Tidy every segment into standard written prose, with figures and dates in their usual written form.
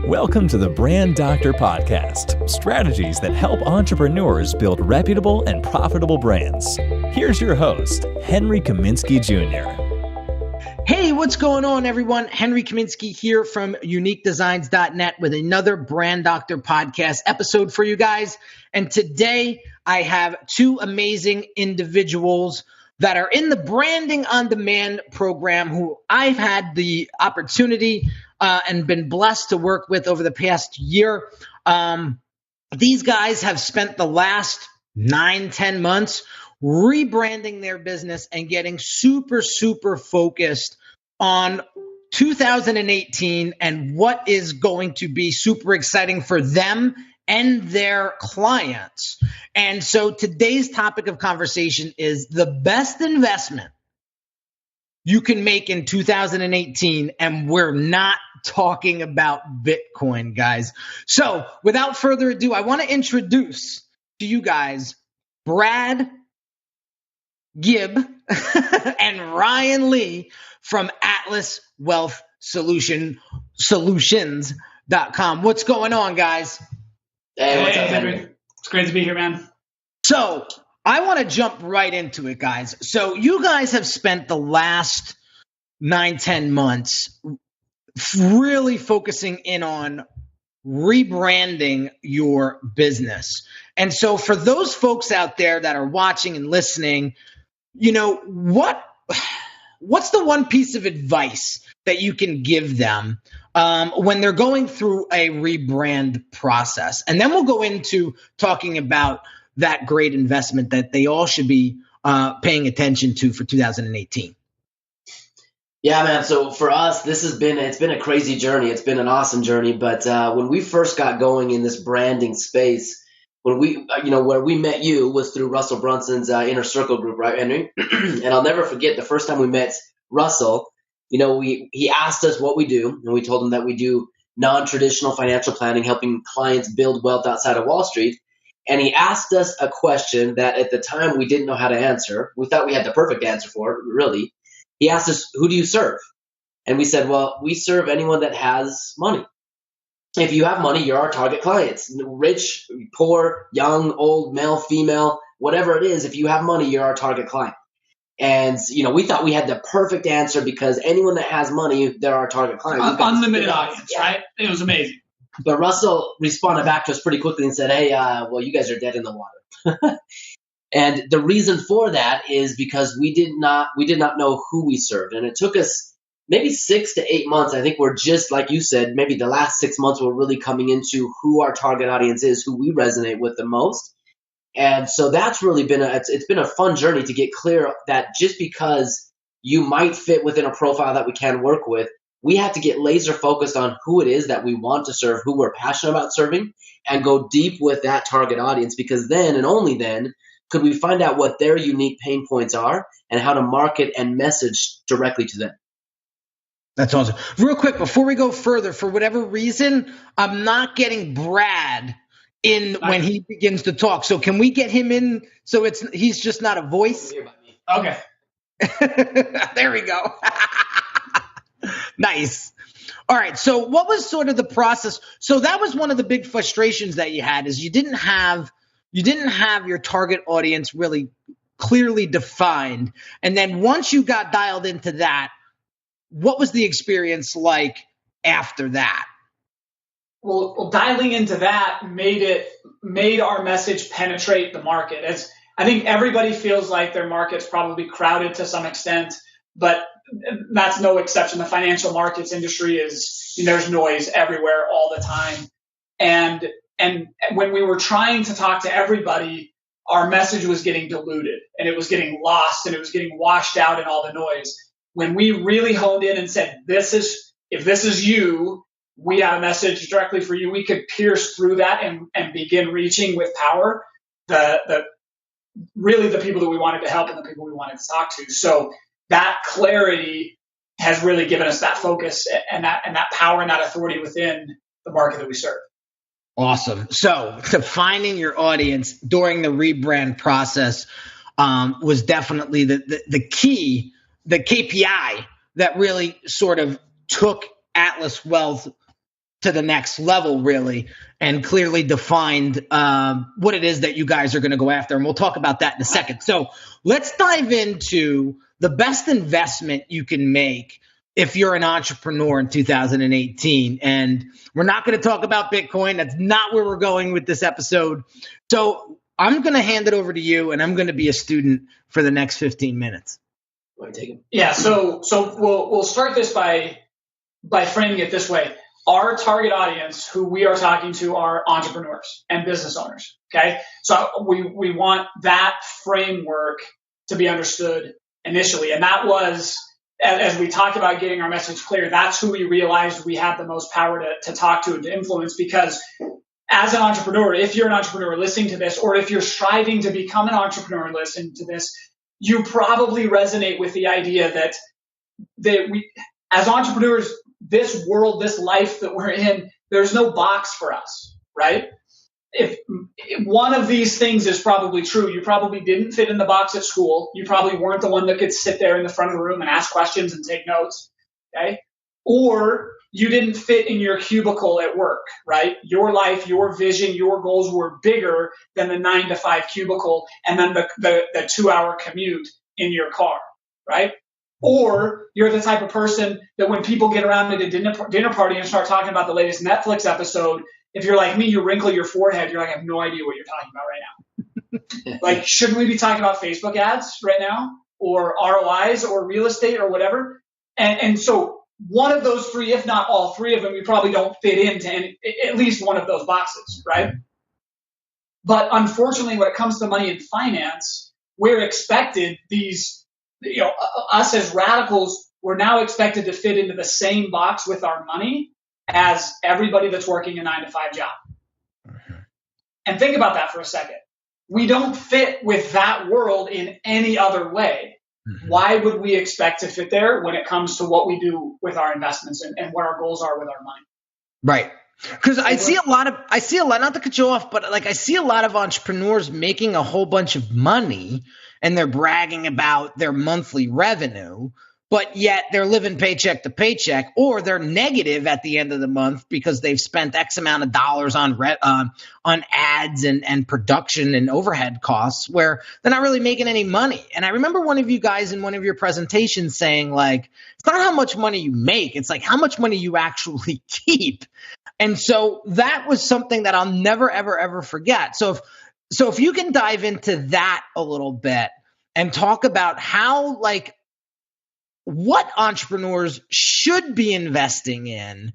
Welcome to the Brand Doctor Podcast, strategies that help entrepreneurs build reputable and profitable brands. Here's your host, Henry Kaminski Jr. Hey, what's going on, everyone? Henry Kaminski here from Unique Designz.net with another Brand Doctor Podcast episode for you guys. And today I have two amazing individuals that are in the Branding on Demand program who I've had the opportunity and been blessed to work with over the past year. These guys have spent the last 9-10 months rebranding their business and getting super focused on 2018 and what is going to be super exciting for them and their clients. And so today's topic of conversation is the best investment you can make in 2018, and we're not talking about Bitcoin, guys. So without further ado, I want to introduce to you guys Brad Gibb and Ryan Lee from Atlas Wealth Solutions.com. What's going on, guys? Hey, what's up, Henry? It's great to be here, man. So I want to jump right into it, guys. So you guys have spent the last 9-10 months really focusing in on rebranding your business. And so for those folks out there that are watching and listening, you know, what's the one piece of advice that you can give them when they're going through a rebrand process? And then we'll go into talking about that great investment that they all should be paying attention to for 2018. Yeah, man. So for us, it's been a crazy journey. It's been an awesome journey. But when we first got going in this branding space, when we, where we met you was through Russell Brunson's Inner Circle group, right, Henry? And I'll never forget the first time we met Russell. He asked us what we do, and we told him that we do non-traditional financial planning, helping clients build wealth outside of Wall Street. And he asked us a question that at the time we didn't know how to answer. We thought we had the perfect answer for it, really. He asked us, who do you serve? And we said, well, we serve anyone that has money. If you have money, you're our target clients. Rich, poor, young, old, male, female, whatever it is, if you have money, you're our target client. And, we thought we had the perfect answer because anyone that has money, they're our target client. Unlimited audience, right? It was amazing. But Russell responded back to us pretty quickly and said, hey, well, you guys are dead in the water. And the reason for that is because we did not know who we served. And it took us maybe 6 to 8 months. I think we're just, like you said, maybe the last 6 months we're really coming into who our target audience is, who we resonate with the most. And so that's really been it's been a fun journey to get clear that just because you might fit within a profile that we can work with, we have to get laser focused on who it is that we want to serve, who we're passionate about serving, and go deep with that target audience, because then and only then could we find out what their unique pain points are and how to market and message directly to them. That's awesome. Real quick, before we go further, for whatever reason, I'm not getting Brad in when he begins to talk. So can we get him in so he's just not a voice? Okay. There we go. Nice. All right. So what was sort of the process? So that was one of the big frustrations that you had, is you didn't have your target audience really clearly defined. And then once you got dialed into that, what was the experience like after that? Well, dialing into that made our message penetrate the market. I think everybody feels like their market's probably crowded to some extent, but that's no exception. The financial markets industry there's noise everywhere all the time. And when we were trying to talk to everybody, our message was getting diluted and it was getting lost and it was getting washed out in all the noise. When we really honed in and said, if this is you, we have a message directly for you, we could pierce through that and begin reaching with power really the people that we wanted to help and the people we wanted to talk to. So that clarity has really given us that focus and that power and that authority within the market that we serve. Awesome. So defining your audience during the rebrand process was definitely the key, the KPI that really sort of took Atlas Wealth to the next level, really, and clearly defined what it is that you guys are going to go after. And we'll talk about that in a second. So let's dive into the best investment you can make if you're an entrepreneur in 2018. And we're not going to talk about Bitcoin. That's not where we're going with this episode. So I'm going to hand it over to you, and I'm going to be a student for the next 15 minutes. Want to take it? Yeah. So we'll start this by framing it this way. Our target audience, who we are talking to, are entrepreneurs and business owners. Okay. So we want that framework to be understood initially. And that was, as we talked about getting our message clear, that's who we realized we had the most power to talk to and to influence. Because as an entrepreneur, if you're an entrepreneur listening to this, or if you're striving to become an entrepreneur listening to this, you probably resonate with the idea that we, as entrepreneurs, this world, this life that we're in, there's no box for us, right? If one of these things is probably true, you probably didn't fit in the box at school. You probably weren't the one that could sit there in the front of the room and ask questions and take notes, okay? Or you didn't fit in your cubicle at work, right? Your life, your vision, your goals were bigger than the 9-to-5 cubicle and then the 2-hour commute in your car, right? Or you're the type of person that when people get around at a dinner party and start talking about the latest Netflix episode, if you're like me, you wrinkle your forehead. You're like, I have no idea what you're talking about right now. Like, shouldn't we be talking about Facebook ads right now, or ROIs, or real estate, or whatever? And so one of those three, if not all three of them, you probably don't fit into at least one of those boxes, right? But unfortunately, when it comes to money and finance, we're expected us as radicals, we're now expected to fit into the same box with our money as everybody that's working a 9-to-5 job. And think about that for a second. We don't fit with that world in any other way. Why would we expect to fit there when it comes to what we do with our investments and what our goals are with our money? Right. Because I see a lot, not to cut you off, but like I see a lot of entrepreneurs making a whole bunch of money and they're bragging about their monthly revenue, but yet they're living paycheck to paycheck, or they're negative at the end of the month because they've spent X amount of dollars on ads and production and overhead costs where they're not really making any money. And I remember one of you guys in one of your presentations saying, like, it's not how much money you make, it's like how much money you actually keep. And so that was something that I'll never, ever, ever forget. So if you can dive into that a little bit and talk about how, like, what entrepreneurs should be investing in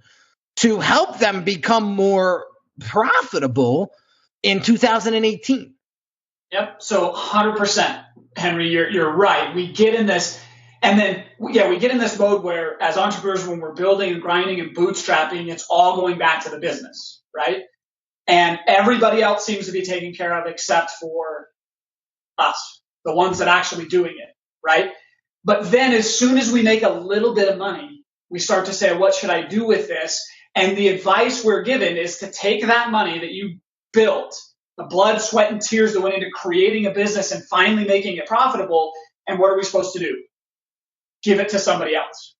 to help them become more profitable in 2018. Yep. So 100%, Henry, you're right. We get in this, and then we get in this mode where, as entrepreneurs, when we're building and grinding and bootstrapping, it's all going back to the business, right? And everybody else seems to be taken care of except for us, the ones that are actually doing it, right? But then as soon as we make a little bit of money, we start to say, what should I do with this? And the advice we're given is to take that money that you built, the blood, sweat, and tears that went into creating a business and finally making it profitable, and what are we supposed to do? Give it to somebody else.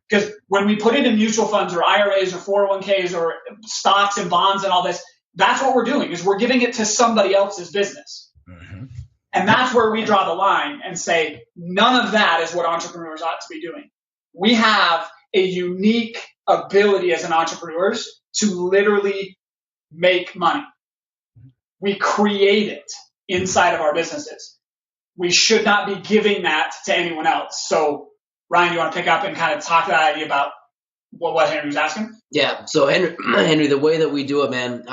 Because when we put it in mutual funds or IRAs or 401ks or stocks and bonds and all this, that's what we're doing, is we're giving it to somebody else's business. And that's where we draw the line and say, none of that is what entrepreneurs ought to be doing. We have a unique ability as an entrepreneurs to literally make money. We create it inside of our businesses. We should not be giving that to anyone else. So, Ryan, you want to pick up and kind of talk that idea about what Henry was asking? Yeah. So Henry, the way that we do it, man,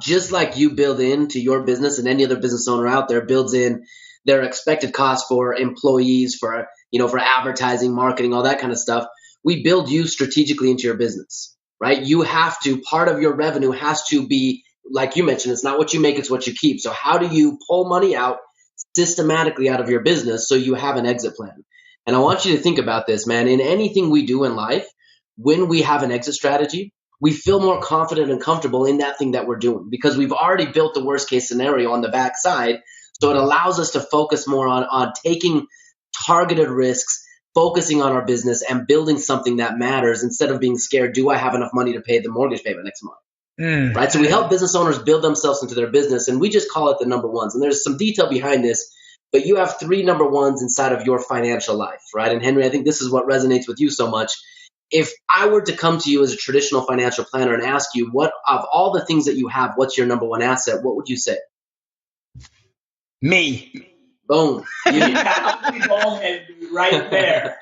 just like you build into your business and any other business owner out there builds in their expected costs for employees, for advertising, marketing, all that kind of stuff, we build you strategically into your business, right? You have to, part of your revenue has to be, like you mentioned, it's not what you make, it's what you keep. So how do you pull money out systematically out of your business so you have an exit plan? And I want you to think about this, man. In anything we do in life, when we have an exit strategy, we feel more confident and comfortable in that thing that we're doing because we've already built the worst case scenario on the backside. So it allows us to focus more on taking targeted risks, focusing on our business and building something that matters instead of being scared, do I have enough money to pay the mortgage payment next month? Right? So we help business owners build themselves into their business, and we just call it the number ones. And there's some detail behind this, but you have 3 number ones inside of your financial life, right? And Henry, I think this is what resonates with you so much. If I were to come to you as a traditional financial planner and ask you, what of all the things that you have, what's your number one asset? What would you say? Me. Boom. Right there.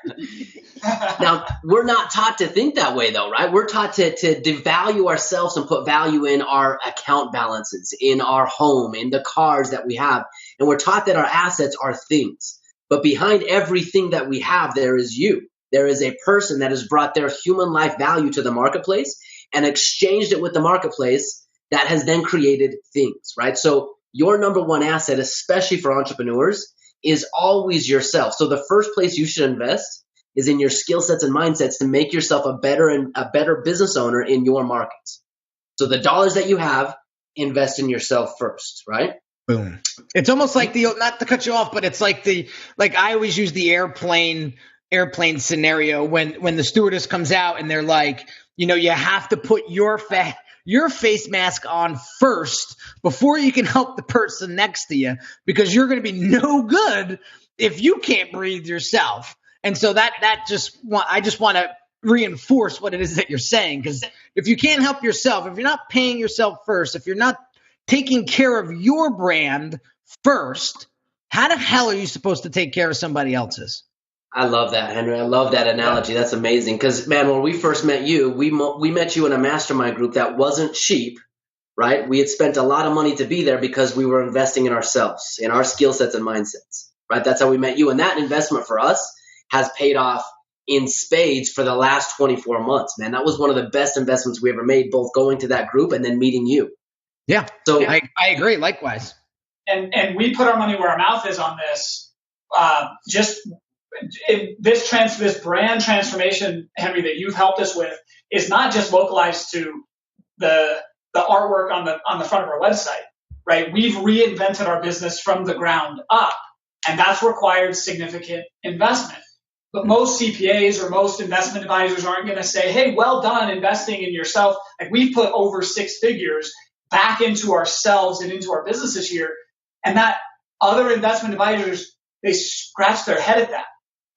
Now, we're not taught to think that way, though, right? We're taught to devalue ourselves and put value in our account balances, in our home, in the cars that we have. And we're taught that our assets are things. But behind everything that we have, there is you. There is a person that has brought their human life value to the marketplace and exchanged it with the marketplace that has then created things, right? So your number one asset, especially for entrepreneurs, is always yourself. So the first place you should invest is in your skill sets and mindsets to make yourself a better business owner in your markets. So the dollars that you have, invest in yourself first, right? Boom. It's almost like not to cut you off, but it's like I always use the airplane scenario when the stewardess comes out and they're like, you have to put your face mask on first before you can help the person next to you, because you're going to be no good if you can't breathe yourself. And so I just want to reinforce what it is that you're saying, because if you can't help yourself, if you're not paying yourself first, if you're not taking care of your brand first, how the hell are you supposed to take care of somebody else's? I love that, Henry. I love that analogy. That's amazing. Because, man, when we first met you, we met you in a mastermind group that wasn't cheap, right? We had spent a lot of money to be there because we were investing in ourselves, in our skill sets and mindsets, right? That's how we met you. And that investment for us has paid off in spades for the last 24 months, man. That was one of the best investments we ever made, both going to that group and then meeting you. Yeah. So I agree. Likewise. And we put our money where our mouth is on this. This brand transformation, Henry, that you've helped us with is not just localized to the artwork on the front of our website, right? We've reinvented our business from the ground up, and that's required significant investment. But most CPAs or most investment advisors aren't going to say, hey, well done investing in yourself. Like, we've put over 6 figures back into ourselves and into our business this year. And that other investment advisors, they scratch their head at that.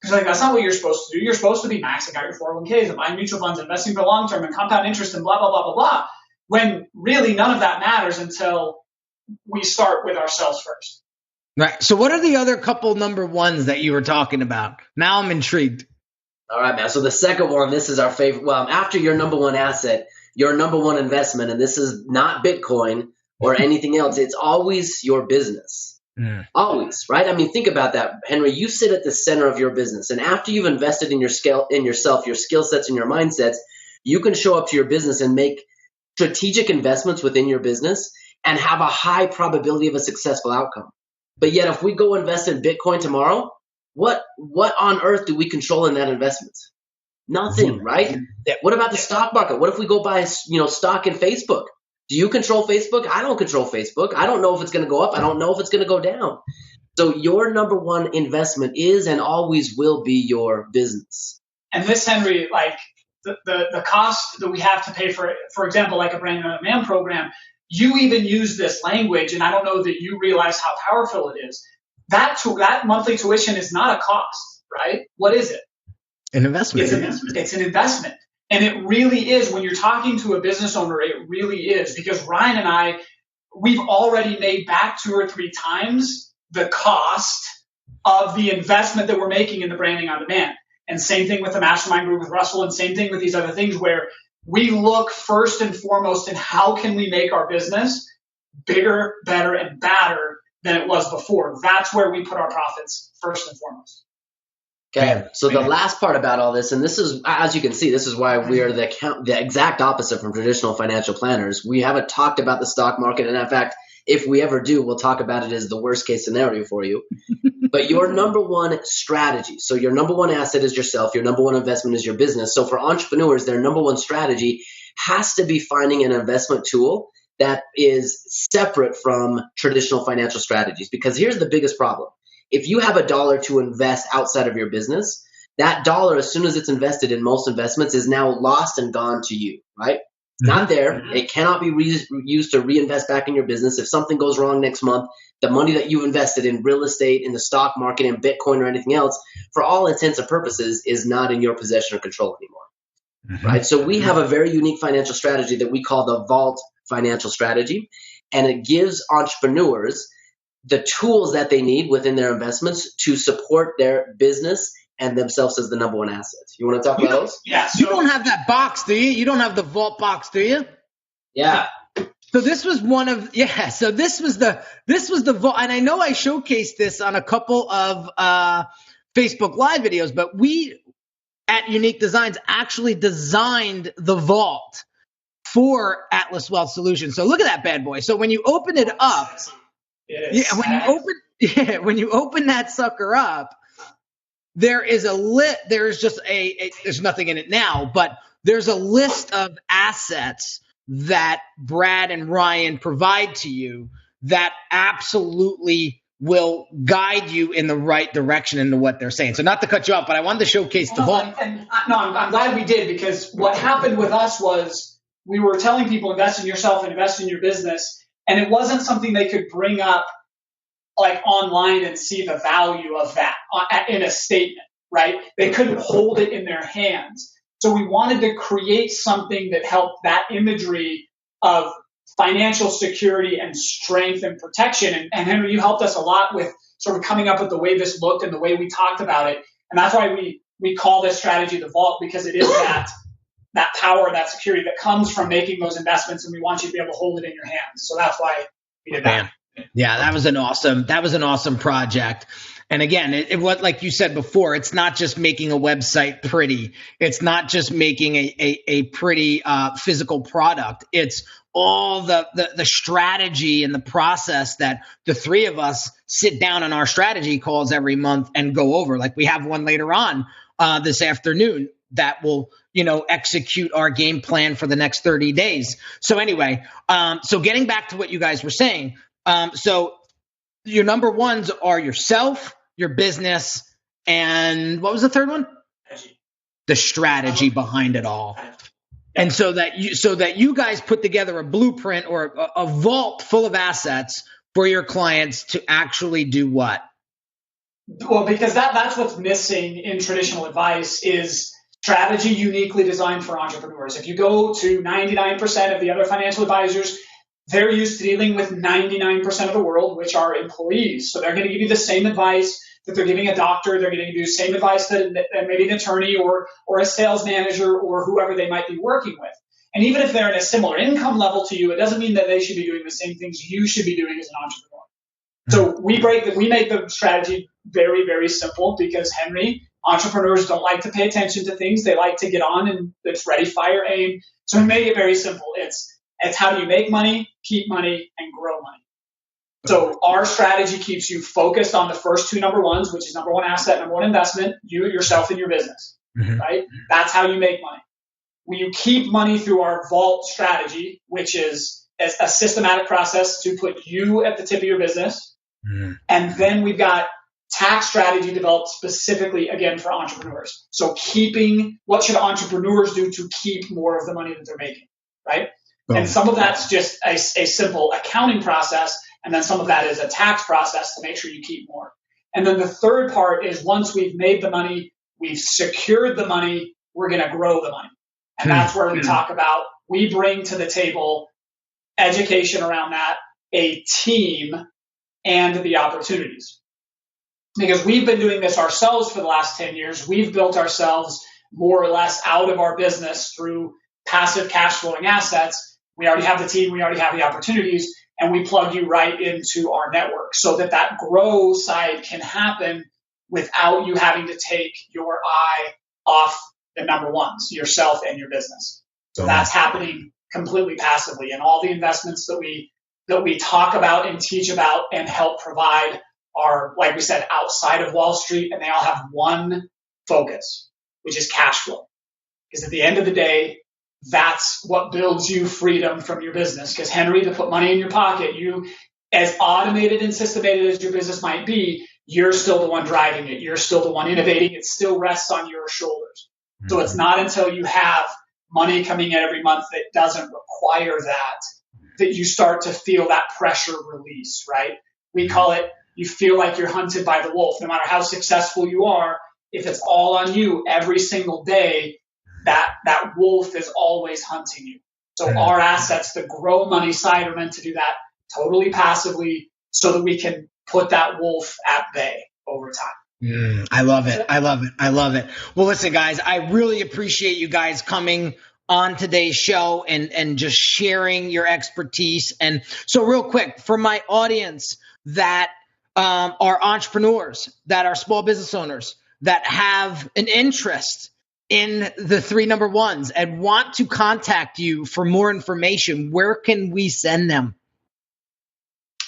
Because that's not what you're supposed to do. You're supposed to be maxing out your 401ks and buying mutual funds, investing for long term and compound interest and blah, blah, blah, blah, blah. When really none of that matters until we start with ourselves first. Right. So what are the other couple number ones that you were talking about? Now I'm intrigued. All right, man. So the second one, this is our favorite. Well, after your number one asset, your number one investment, and this is not Bitcoin or anything else, it's always your business. Always, right? I mean, think about that, Henry. You sit at the center of your business, and after you've invested in yourself, your skill sets and your mindsets, you can show up to your business and make strategic investments within your business and have a high probability of a successful outcome. But yet, if we go invest in Bitcoin tomorrow, what on earth do we control in that investment? Nothing, right? What about the stock market? What if we go buy stock in Facebook? Do you control Facebook? I don't control Facebook. I don't know if it's going to go up. I don't know if it's going to go down. So your number one investment is and always will be your business. And this, Henry, like the cost that we have to pay for example, like a Brand on Demand program, you even use this language, and I don't know that you realize how powerful it is. That monthly tuition is not a cost, right? What is it? An investment. It's an investment. And it really is, when you're talking to a business owner, it really is, because Ryan and I, we've already made back 2 or 3 times the cost of the investment that we're making in the branding on demand. And same thing with the mastermind group with Russell, and same thing with these other things, where we look first and foremost in how can we make our business bigger, better, and badder than it was before. That's where we put our profits first and foremost. Okay, so the last part about all this, and this is, as you can see, this is why we are the exact opposite from traditional financial planners. We haven't talked about the stock market, and in fact, if we ever do, we'll talk about it as the worst case scenario for you. But your number one strategy, so your number one asset is yourself, your number one investment is your business. So for entrepreneurs, their number one strategy has to be finding an investment tool that is separate from traditional financial strategies. Because here's the biggest problem. If you have $1 to invest outside of your business, that dollar, as soon as it's invested in most investments, is now lost and gone to you, right? It's not there. It cannot be used to reinvest back in your business. If something goes wrong next month, the money that you invested in real estate, in the stock market, in Bitcoin or anything else, for all intents and purposes, is not in your possession or control anymore, right? So we have a very unique financial strategy that we call the Vault financial strategy, and it gives entrepreneurs the tools that they need within their investments to support their business and themselves as the number one asset. You want to talk about those? Yeah. You don't have that box, do you? You don't have the Vault box, do you? Yeah. So this was So this was the Vault, and I know I showcased this on a couple of Facebook Live videos, but we at Unique Designz actually designed the Vault for Atlas Wealth Solutions. So look at that bad boy. So when you open it up, when you open that sucker up, there is there's just there's nothing in it now, but there's a list of assets that Brad and Ryan provide to you that absolutely will guide you in the right direction into what they're saying. So not to cut you off, but I wanted to showcase the Vault. I'm glad we did, because what happened with us was we were telling people invest in yourself and invest in your business, and it wasn't something they could bring up like online and see the value of that in a statement, right? They couldn't hold it in their hands. So we wanted to create something that helped that imagery of financial security and strength and protection. And Henry, you helped us a lot with sort of coming up with the way this looked and the way we talked about it. And that's why we call this strategy the Vault, because it is that power, that security that comes from making those investments, and we want you to be able to hold it in your hands. So that's why we did that. Yeah, that was an awesome project. And again, it was like you said before, it's not just making a website pretty. It's not just making a pretty physical product. It's all the strategy and the process that the three of us sit down on our strategy calls every month and go over. Like we have one later on this afternoon that will, execute our game plan for the next 30 days. So anyway, so getting back to what you guys were saying, so your number ones are yourself, your business, and what was the third one? The strategy behind it all. And so that you guys put together a blueprint or a vault full of assets for your clients to actually do what? Well, because that's what's missing in traditional advice is strategy uniquely designed for entrepreneurs. If you go to 99% of the other financial advisors, they're used to dealing with 99% of the world, which are employees. So they're going to give you the same advice that they're giving a doctor. They're going to give you the same advice that maybe an attorney or a sales manager or whoever they might be working with. And even if they're at a similar income level to you, it doesn't mean that they should be doing the same things you should be doing as an entrepreneur. So we make the strategy very, very simple because, Henry, entrepreneurs don't like to pay attention to things. They like to get on and it's ready, fire, aim. So we make it very simple. It's how do you make money, keep money, and grow money. So our strategy keeps you focused on the first two number ones, which is number one asset, number one investment, you, yourself, and your business, right? That's how you make money. You keep money through our Vault strategy, which is a systematic process to put you at the tip of your business. And then we've got tax strategy developed specifically, again, for entrepreneurs. So what should entrepreneurs do to keep more of the money that they're making, right? And some of that's just a simple accounting process. And then some of that is a tax process to make sure you keep more. And then the third part is once we've made the money, we've secured the money, we're going to grow the money. And that's where we talk about, we bring to the table education around that, a team, and the opportunities. Because we've been doing this ourselves for the last 10 years. We've built ourselves more or less out of our business through passive cash flowing assets. We already have the team, we already have the opportunities, and we plug you right into our network so that grow side can happen without you having to take your eye off the number ones, yourself and your business. So that's happening completely passively. And all the investments that we talk about and teach about and help provide are, like we said, outside of Wall Street, and they all have one focus, which is cash flow. Because at the end of the day, that's what builds you freedom from your business. Because Henry, to put money in your pocket, you, as automated and systemated as your business might be, you're still the one driving it. You're still the one innovating. It still rests on your shoulders. So it's not until you have money coming in every month that doesn't require that you start to feel that pressure release, right? We call it, you feel like you're hunted by the wolf. No matter how successful you are, if it's all on you every single day, that wolf is always hunting you. So our assets, the grow money side, are meant to do that totally passively so that we can put that wolf at bay over time. I love it. I love it. I love it. Well, listen, guys, I really appreciate you guys coming on today's show and just sharing your expertise. And so real quick, for my audience that are entrepreneurs, that are small business owners, that have an interest in the 3 number ones and want to contact you for more information, where can we send them?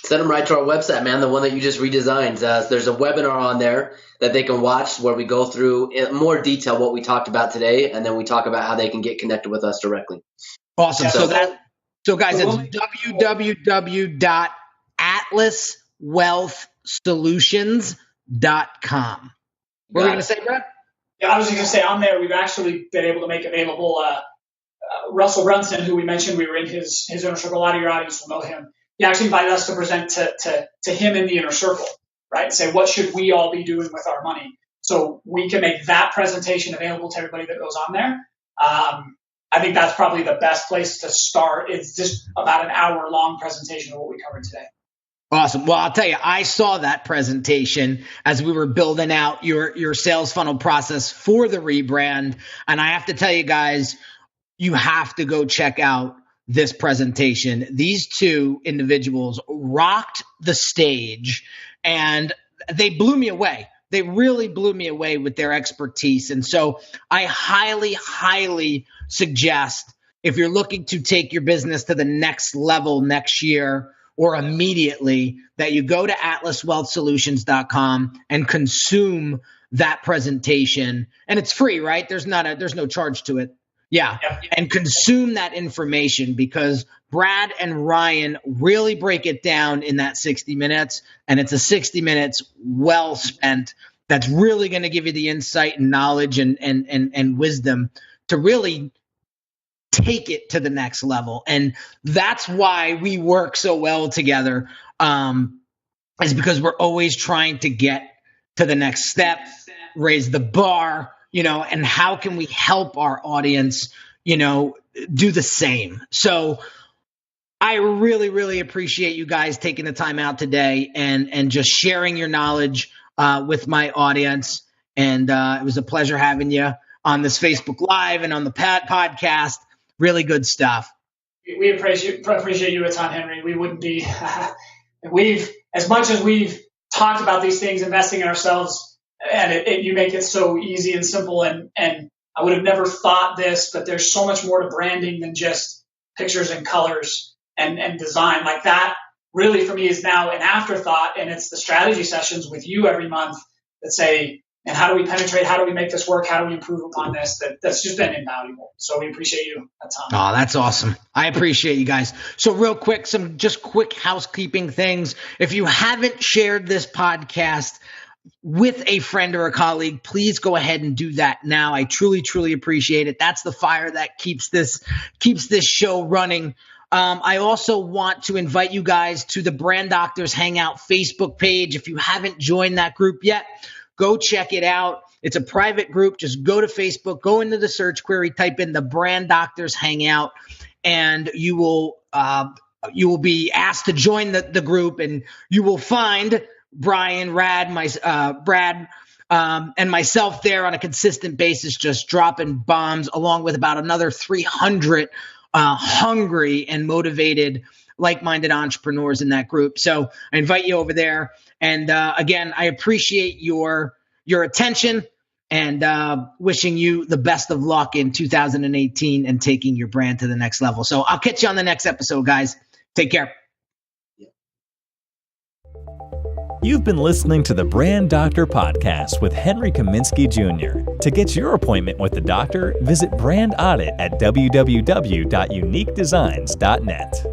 Send them right to our website, man, the one that you just redesigned. There's a webinar on there that they can watch where we go through in more detail what we talked about today, and then we talk about how they can get connected with us directly. Awesome. So guys, it's www.atlaswealthsolutions.com. What were you going to say, Brad? Yeah, I was just going to say on there, we've actually been able to make available Russell Brunson, who we mentioned we were in his inner circle. A lot of your audience will know him. He actually invited us to present to him in the inner circle, right? And say, what should we all be doing with our money? So we can make that presentation available to everybody that goes on there. I think that's probably the best place to start. It's just about an hour-long presentation of what we covered today. Awesome. Well, I'll tell you, I saw that presentation as we were building out your sales funnel process for the rebrand. And I have to tell you guys, you have to go check out this presentation. These two individuals rocked the stage and they blew me away. They really blew me away with their expertise. And so I highly, highly suggest, if you're looking to take your business to the next level next year or immediately, that you go to atlaswealthsolutions.com and consume that presentation. And it's free, right? There's no charge to it. Yeah. And consume that information, because Brad and Ryan really break it down in that 60 minutes. And it's a 60 minutes well spent that's really going to give you the insight and knowledge and wisdom to really take it to the next level. And that's why we work so well together, is because we're always trying to get to the next step, raise the bar, and how can we help our audience, do the same. So I really, really appreciate you guys taking the time out today and just sharing your knowledge with my audience. And it was a pleasure having you on this Facebook Live and on the podcast. Really good stuff. We appreciate you a ton, Henry. We wouldn't be, as much as we've talked about these things, investing in ourselves, and you make it so easy and simple, and I would have never thought this, but there's so much more to branding than just pictures and colors and design. Like that really for me is now an afterthought, and it's the strategy sessions with you every month that say, and how do we penetrate? How do we make this work? How do we improve upon this? That's just been invaluable. So we appreciate you a ton. Oh, that's awesome. I appreciate you guys. So real quick, some just quick housekeeping things. If you haven't shared this podcast with a friend or a colleague, please go ahead and do that now. I truly, truly appreciate it. That's the fire that keeps this show running. I also want to invite you guys to the Brand Doctors Hangout Facebook page. If you haven't joined that group yet, go check it out. It's a private group. Just go to Facebook, go into the search query, type in the Brand Doctors Hangout, and you will be asked to join the group, and you will find Brian, Brad, and myself there on a consistent basis, just dropping bombs, along with about another 300 hungry and motivated, like-minded entrepreneurs in that group. So I invite you over there. And again, I appreciate your attention, and wishing you the best of luck in 2018 and taking your brand to the next level. So I'll catch you on the next episode, guys. Take care. You've been listening to the Brand Doctor Podcast with Henry Kaminski Jr. To get your appointment with the doctor, visit Brand Audit at www.uniquedesignz.net.